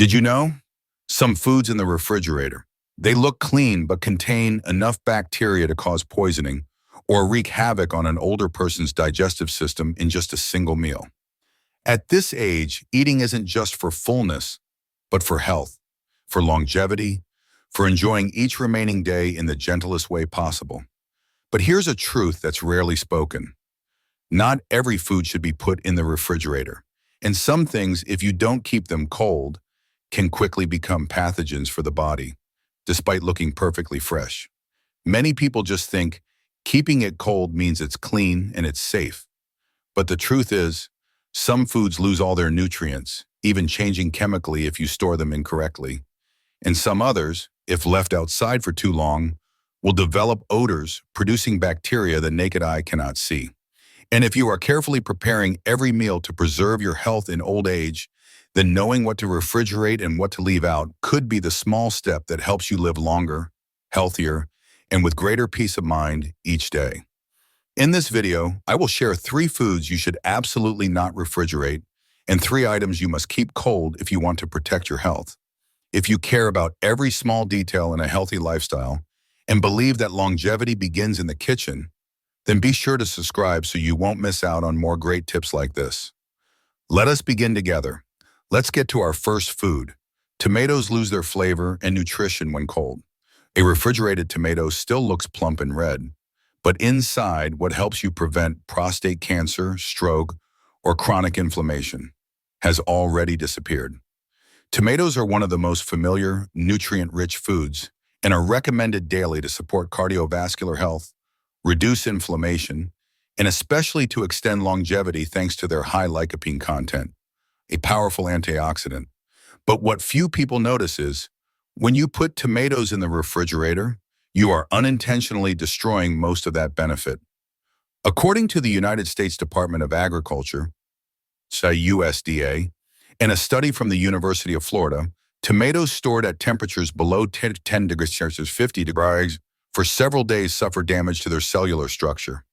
Did you know? Some foods in the refrigerator. They look clean but contain enough bacteria to cause poisoning or wreak havoc on an older person's digestive system in just a single meal. At this age, eating isn't just for fullness, but for health, for longevity, for enjoying each remaining day in the gentlest way possible. But here's a truth that's rarely spoken. Not every food should be put in the refrigerator. And some things, if you don't keep them cold, can quickly become pathogens for the body, despite looking perfectly fresh. Many people just think keeping it cold means it's clean and it's safe. But the truth is, some foods lose all their nutrients, even changing chemically if you store them incorrectly. And some others, if left outside for too long, will develop odors, producing bacteria the naked eye cannot see. And if you are carefully preparing every meal to preserve your health in old age, then knowing what to refrigerate and what to leave out could be the small step that helps you live longer, healthier, and with greater peace of mind each day. In this video, I will share 3 foods you should absolutely not refrigerate and 3 items you must keep cold if you want to protect your health. If you care about every small detail in a healthy lifestyle and believe that longevity begins in the kitchen, then be sure to subscribe so you won't miss out on more great tips like this. Let us begin together. Let's get to our first food. Tomatoes lose their flavor and nutrition when cold. A refrigerated tomato still looks plump and red, but inside, what helps you prevent prostate cancer, stroke, or chronic inflammation has already disappeared. Tomatoes are one of the most familiar, nutrient-rich foods and are recommended daily to support cardiovascular health, reduce inflammation, and especially to extend longevity thanks to their high lycopene content, a powerful antioxidant. But what few people notice is, when you put tomatoes in the refrigerator, you are unintentionally destroying most of that benefit. According to the United States Department of Agriculture, USDA, and a study from the University of Florida, tomatoes stored at temperatures below 10 degrees Celsius, 50 degrees, for several days suffer damage to their cellular structure,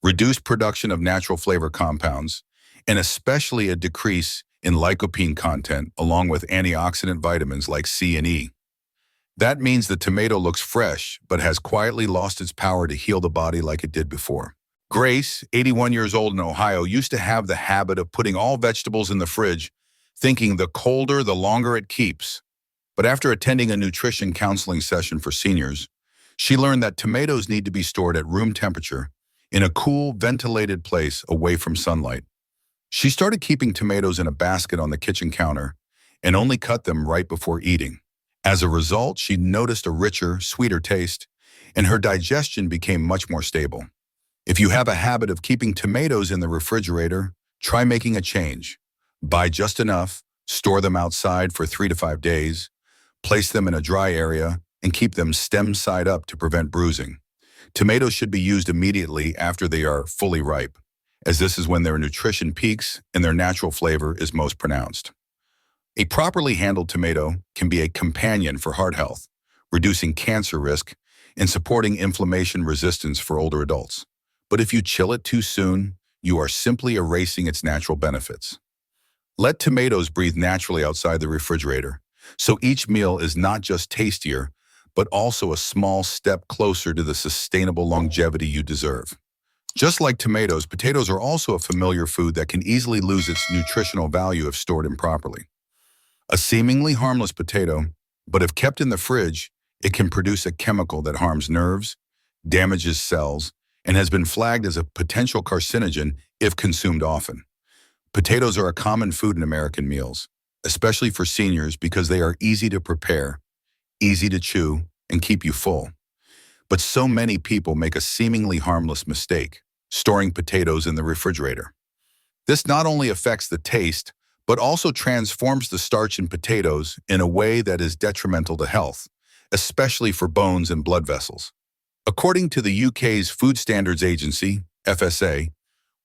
reduced production of natural flavor compounds, and especially a decrease in lycopene content along with antioxidant vitamins like C and E. That means the tomato looks fresh, but has quietly lost its power to heal the body like it did before. Grace, 81 years old in Ohio, used to have the habit of putting all vegetables in the fridge, thinking the colder, the longer it keeps. But after attending a nutrition counseling session for seniors, she learned that tomatoes need to be stored at room temperature in a cool, ventilated place away from sunlight. She started keeping tomatoes in a basket on the kitchen counter and only cut them right before eating. As a result, she noticed a richer, sweeter taste, and her digestion became much more stable. If you have a habit of keeping tomatoes in the refrigerator, try making a change. Buy just enough, store them outside for 3 to 5 days, place them in a dry area, and keep them stem side up to prevent bruising. Tomatoes should be used immediately after they are fully ripe, as this is when their nutrition peaks and their natural flavor is most pronounced. A properly handled tomato can be a companion for heart health, reducing cancer risk and supporting inflammation resistance for older adults. But if you chill it too soon, you are simply erasing its natural benefits. Let tomatoes breathe naturally outside the refrigerator, so each meal is not just tastier, but also a small step closer to the sustainable longevity you deserve. Just like tomatoes, potatoes are also a familiar food that can easily lose its nutritional value if stored improperly. A seemingly harmless potato, but if kept in the fridge, it can produce a chemical that harms nerves, damages cells, and has been flagged as a potential carcinogen if consumed often. Potatoes are a common food in American meals, especially for seniors because they are easy to prepare, easy to chew, and keep you full. But so many people make a seemingly harmless mistake, storing potatoes in the refrigerator. This not only affects the taste, but also transforms the starch in potatoes in a way that is detrimental to health, especially for bones and blood vessels. According to the UK's Food Standards Agency, FSA,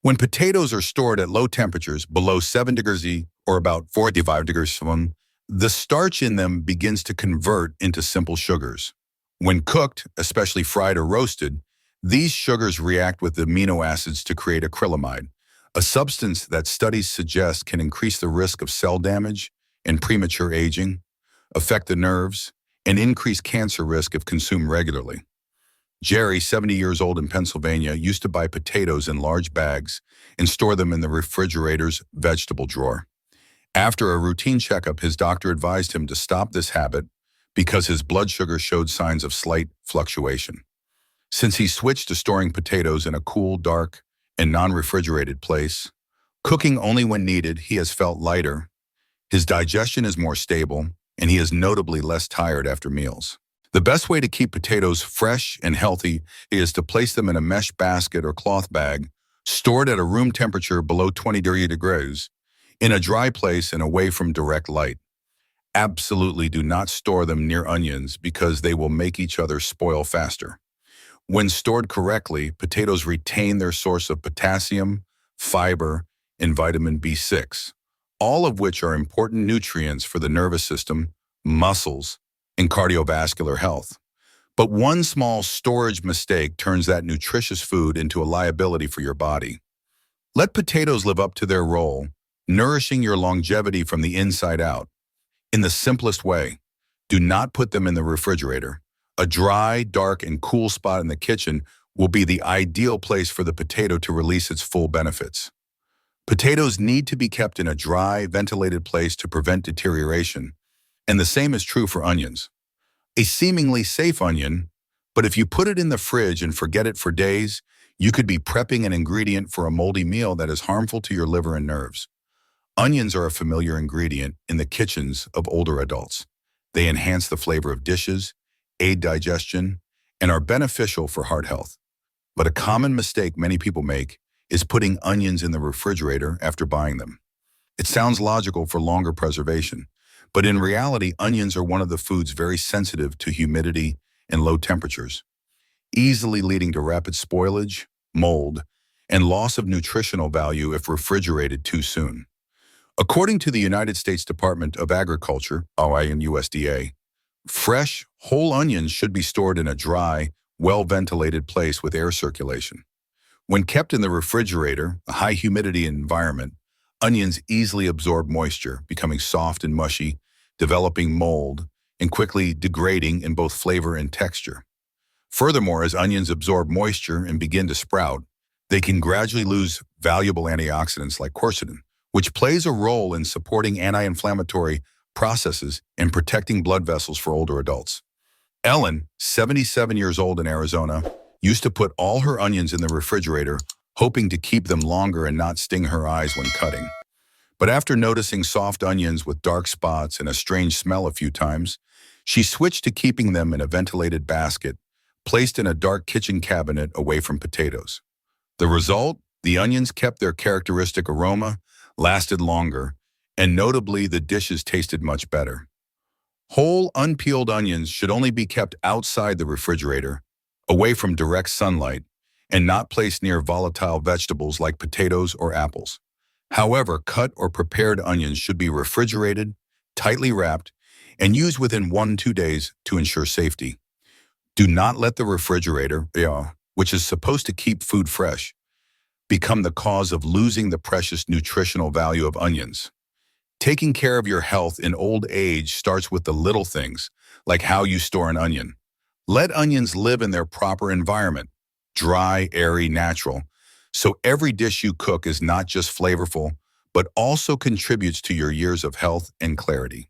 when potatoes are stored at low temperatures below 7 degrees C or about 45 degrees C, the starch in them begins to convert into simple sugars. When cooked, especially fried or roasted, these sugars react with amino acids to create acrylamide, a substance that studies suggest can increase the risk of cell damage and premature aging, affect the nerves, and increase cancer risk if consumed regularly. Jerry, 70 years old in Pennsylvania, used to buy potatoes in large bags and store them in the refrigerator's vegetable drawer. After a routine checkup, his doctor advised him to stop this habit because his blood sugar showed signs of slight fluctuation. Since he switched to storing potatoes in a cool, dark, and non-refrigerated place, cooking only when needed, he has felt lighter, his digestion is more stable, and he is notably less tired after meals. The best way to keep potatoes fresh and healthy is to place them in a mesh basket or cloth bag, stored at a room temperature below 20 degrees, in a dry place and away from direct light. Absolutely do not store them near onions because they will make each other spoil faster. When stored correctly, potatoes retain their source of potassium, fiber, and vitamin B6, all of which are important nutrients for the nervous system, muscles, and cardiovascular health. But one small storage mistake turns that nutritious food into a liability for your body. Let potatoes live up to their role, nourishing your longevity from the inside out. In the simplest way, do not put them in the refrigerator. A dry, dark, and cool spot in the kitchen will be the ideal place for the potato to release its full benefits. Potatoes need to be kept in a dry, ventilated place to prevent deterioration, and the same is true for onions. A seemingly safe onion, but if you put it in the fridge and forget it for days, you could be prepping an ingredient for a moldy meal that is harmful to your liver and nerves. Onions are a familiar ingredient in the kitchens of older adults. They enhance the flavor of dishes, aid digestion, and are beneficial for heart health. But a common mistake many people make is putting onions in the refrigerator after buying them. It sounds logical for longer preservation, but in reality, onions are one of the foods very sensitive to humidity and low temperatures, easily leading to rapid spoilage, mold, and loss of nutritional value if refrigerated too soon. According to the United States Department of Agriculture, USDA, fresh, whole onions should be stored in a dry, well-ventilated place with air circulation. When kept in the refrigerator, a high humidity environment, onions easily absorb moisture, becoming soft and mushy, developing mold, and quickly degrading in both flavor and texture. Furthermore, as onions absorb moisture and begin to sprout, they can gradually lose valuable antioxidants like quercetin, which plays a role in supporting anti-inflammatory processes and protecting blood vessels for older adults. Ellen, 77 years old in Arizona, used to put all her onions in the refrigerator, hoping to keep them longer and not sting her eyes when cutting. But after noticing soft onions with dark spots and a strange smell a few times, she switched to keeping them in a ventilated basket, placed in a dark kitchen cabinet away from potatoes. The result? The onions kept their characteristic aroma, lasted longer, and notably the dishes tasted much better. Whole, unpeeled onions should only be kept outside the refrigerator, away from direct sunlight, and not placed near volatile vegetables like potatoes or apples. However, cut or prepared onions should be refrigerated, tightly wrapped, and used within 1-2 days to ensure safety. Do not let the refrigerator, which is supposed to keep food fresh, become the cause of losing the precious nutritional value of onions. Taking care of your health in old age starts with the little things, like how you store an onion. Let onions live in their proper environment, dry, airy, natural, so every dish you cook is not just flavorful, but also contributes to your years of health and clarity.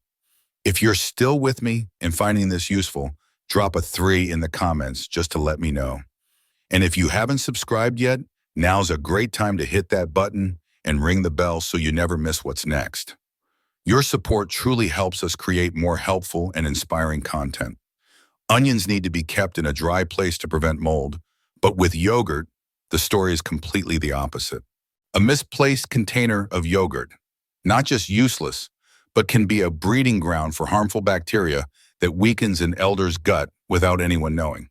If you're still with me and finding this useful, drop a 3 in the comments just to let me know. And if you haven't subscribed yet, now's a great time to hit that button and ring the bell so you never miss what's next. Your support truly helps us create more helpful and inspiring content. Onions need to be kept in a dry place to prevent mold, but with yogurt, the story is completely the opposite. A misplaced container of yogurt, not just useless, but can be a breeding ground for harmful bacteria that weakens an elder's gut without anyone knowing.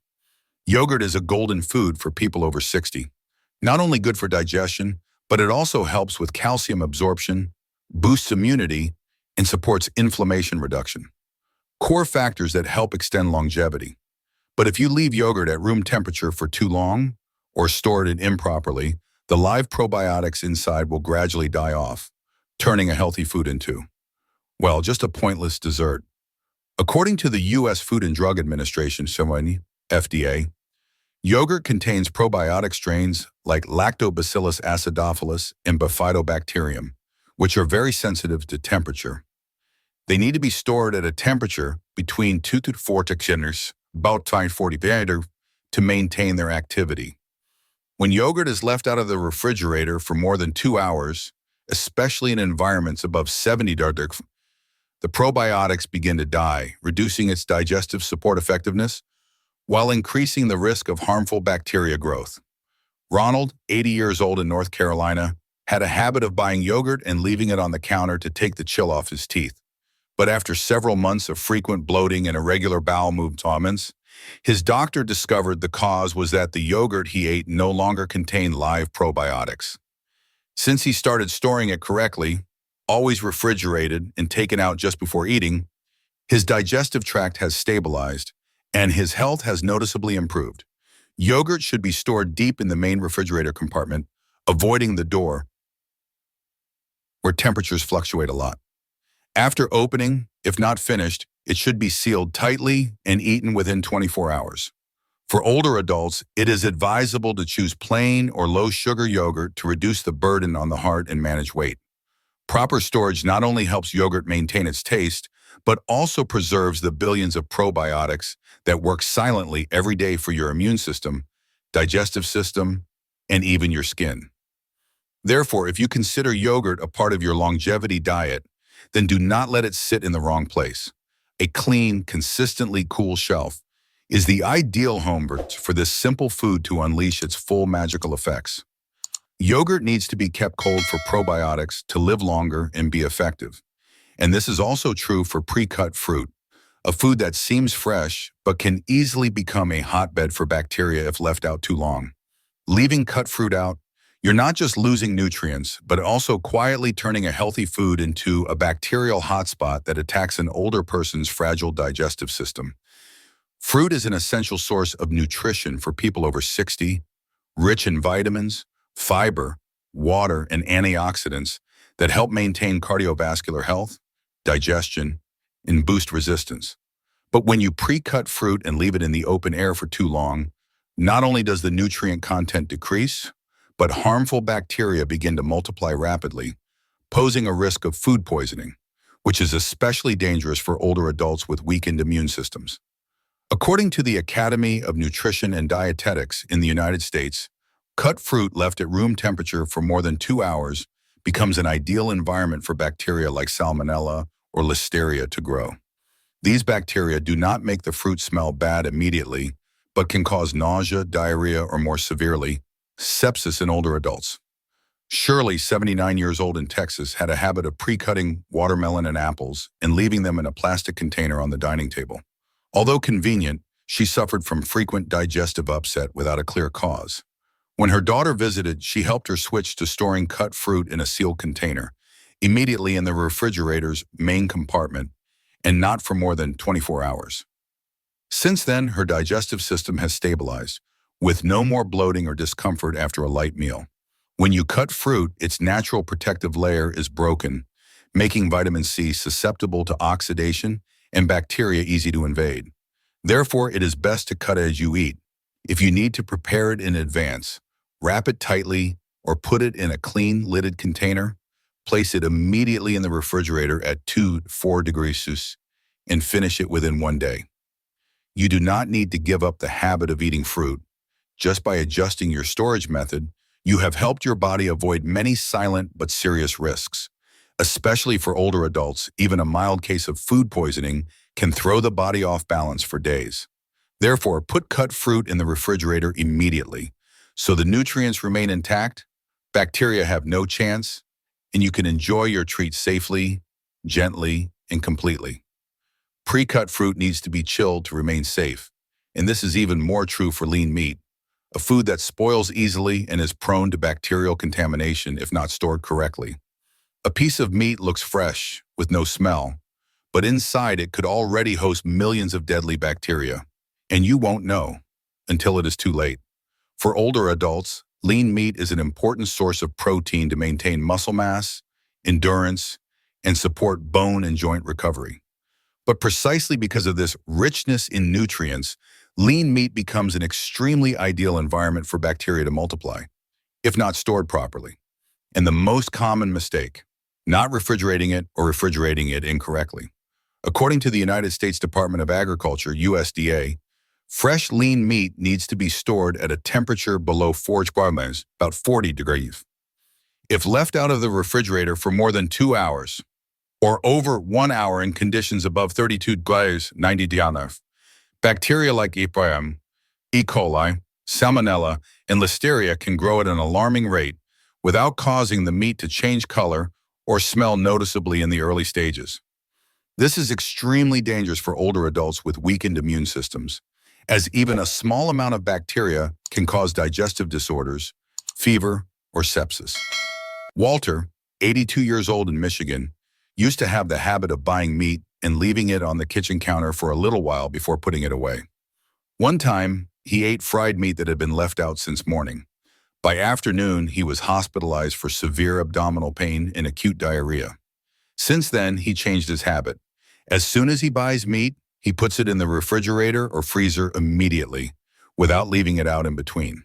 Yogurt is a golden food for people over 60. Not only good for digestion, but it also helps with calcium absorption, boosts immunity, and supports inflammation reduction. Core factors that help extend longevity. But if you leave yogurt at room temperature for too long or store it improperly, the live probiotics inside will gradually die off, turning a healthy food into Well, just a pointless dessert. According to the U.S. Food and Drug Administration, FDA, yogurt contains probiotic strains like Lactobacillus acidophilus and Bifidobacterium, which are very sensitive to temperature. They need to be stored at a temperature between 2 to 4 degrees, about 40 to maintain their activity. When yogurt is left out of the refrigerator for more than 2 hours, especially in environments above 70 degrees, the probiotics begin to die, reducing its digestive support effectiveness while increasing the risk of harmful bacteria growth. Ronald, 80 years old in North Carolina, had a habit of buying yogurt and leaving it on the counter to take the chill off his teeth. But after several months of frequent bloating and irregular bowel movements, his doctor discovered the cause was that the yogurt he ate no longer contained live probiotics. Since he started storing it correctly, always refrigerated and taken out just before eating, his digestive tract has stabilized and his health has noticeably improved. Yogurt should be stored deep in the main refrigerator compartment, avoiding the door where temperatures fluctuate a lot. After opening, if not finished, it should be sealed tightly and eaten within 24 hours. For older adults, it is advisable to choose plain or low-sugar yogurt to reduce the burden on the heart and manage weight. Proper storage not only helps yogurt maintain its taste, but also preserves the billions of probiotics that work silently every day for your immune system, digestive system, and even your skin. Therefore, if you consider yogurt a part of your longevity diet, then do not let it sit in the wrong place. A clean, consistently cool shelf is the ideal home for this simple food to unleash its full magical effects. Yogurt needs to be kept cold for probiotics to live longer and be effective. And this is also true for pre-cut fruit, a food that seems fresh but can easily become a hotbed for bacteria if left out too long. Leaving cut fruit out, you're not just losing nutrients, but also quietly turning a healthy food into a bacterial hotspot that attacks an older person's fragile digestive system. Fruit is an essential source of nutrition for people over 60, rich in vitamins, fiber, water, and antioxidants that help maintain cardiovascular health, digestion, and boost resistance. But when you pre-cut fruit and leave it in the open air for too long, not only does the nutrient content decrease, but harmful bacteria begin to multiply rapidly, posing a risk of food poisoning, which is especially dangerous for older adults with weakened immune systems. According to the Academy of Nutrition and Dietetics in the United States, cut fruit left at room temperature for more than 2 hours becomes an ideal environment for bacteria like Salmonella or Listeria to grow. These bacteria do not make the fruit smell bad immediately, but can cause nausea, diarrhea, or more severely, sepsis in older adults. Shirley, 79 years old in Texas, had a habit of pre-cutting watermelon and apples and leaving them in a plastic container on the dining table. Although convenient, she suffered from frequent digestive upset without a clear cause. When her daughter visited, she helped her switch to storing cut fruit in a sealed container, immediately in the refrigerator's main compartment, and not for more than 24 hours. Since then, her digestive system has stabilized, with no more bloating or discomfort after a light meal. When you cut fruit, its natural protective layer is broken, making vitamin C susceptible to oxidation and bacteria easy to invade. Therefore, it is best to cut as you eat. If you need to prepare it in advance, wrap it tightly or put it in a clean, lidded container. Place it immediately in the refrigerator at 2 to 4 degrees Celsius and finish it within 1 day. You do not need to give up the habit of eating fruit. Just by adjusting your storage method, you have helped your body avoid many silent but serious risks. Especially for older adults, even a mild case of food poisoning can throw the body off balance for days. Therefore, put cut fruit in the refrigerator immediately, so the nutrients remain intact, bacteria have no chance, and you can enjoy your treat safely, gently, and completely. Pre-cut fruit needs to be chilled to remain safe, and this is even more true for lean meat, a food that spoils easily and is prone to bacterial contamination if not stored correctly. A piece of meat looks fresh, with no smell, but inside it could already host millions of deadly bacteria, and you won't know until it is too late. For older adults, lean meat is an important source of protein to maintain muscle mass, endurance, and support bone and joint recovery. But precisely because of this richness in nutrients, lean meat becomes an extremely ideal environment for bacteria to multiply, if not stored properly. And the most common mistake, not refrigerating it or refrigerating it incorrectly. According to the United States Department of Agriculture, USDA, fresh lean meat needs to be stored at a temperature below 4 degrees, about 40 degrees. If left out of the refrigerator for more than 2 hours, or over 1 hour in conditions above 32 degrees 90 degrees, bacteria like EPM, E. coli, Salmonella, and Listeria can grow at an alarming rate without causing the meat to change color or smell noticeably in the early stages. This is extremely dangerous for older adults with weakened immune systems, as even a small amount of bacteria can cause digestive disorders, fever, or sepsis. Walter, 82 years old in Michigan, used to have the habit of buying meat and leaving it on the kitchen counter for a little while before putting it away. One time, he ate fried meat that had been left out since morning. By afternoon, he was hospitalized for severe abdominal pain and acute diarrhea. Since then, he changed his habit. As soon as he buys meat, he puts it in the refrigerator or freezer immediately, without leaving it out in between.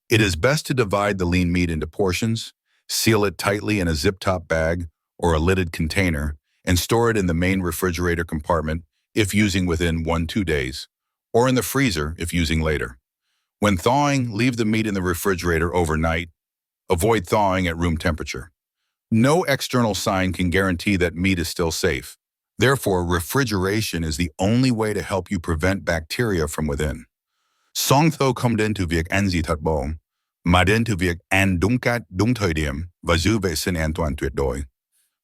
It is best to divide the lean meat into portions, seal it tightly in a zip-top bag or a lidded container, and store it in the main refrigerator compartment if using within 1-2 days, or in the freezer if using later. When thawing, leave the meat in the refrigerator overnight. Avoid thawing at room temperature. No external sign can guarantee that meat is still safe. Therefore, refrigeration is the only way to help you prevent bacteria from within. Song tho không đến từ việc ăn gì thật bổ, mà đến từ việc ăn đúng cách, đúng thời điểm và giữ vệ sinh an toàn tuyệt đối.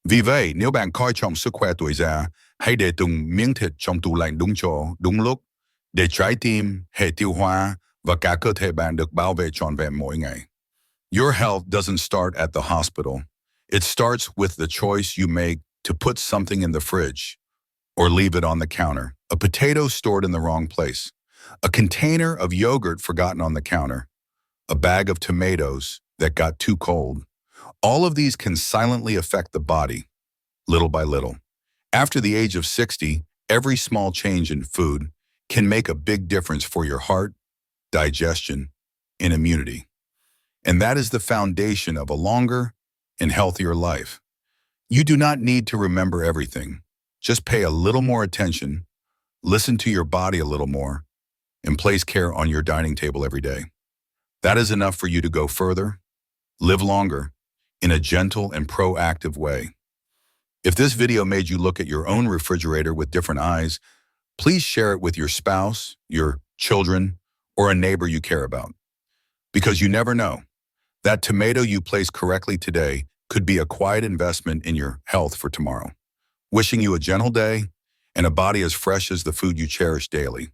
Vì vậy, nếu bạn coi trọng sức khỏe tuổi già, hãy để từng miếng thịt trong tủ lạnh đúng chỗ, đúng lúc, để trái tim, hệ tiêu hóa và cả cơ thể bạn được bảo vệ trọn vẹn mỗi ngày. Your health doesn't start at the hospital. It starts with the choice you make to put something in the fridge or leave it on the counter. A potato stored in the wrong place. A container of yogurt forgotten on the counter. A bag of tomatoes that got too cold. All of these can silently affect the body, little by little. After the age of 60, every small change in food can make a big difference for your heart, digestion, and immunity. And that is the foundation of a longer and healthier life. You do not need to remember everything. Just pay a little more attention, listen to your body a little more, and place care on your dining table every day. That is enough for you to go further, live longer, in a gentle and proactive way. If this video made you look at your own refrigerator with different eyes, please share it with your spouse, your children, or a neighbor you care about. Because you never know, that tomato you place correctly today could be a quiet investment in your health for tomorrow. Wishing you a gentle day and a body as fresh as the food you cherish daily.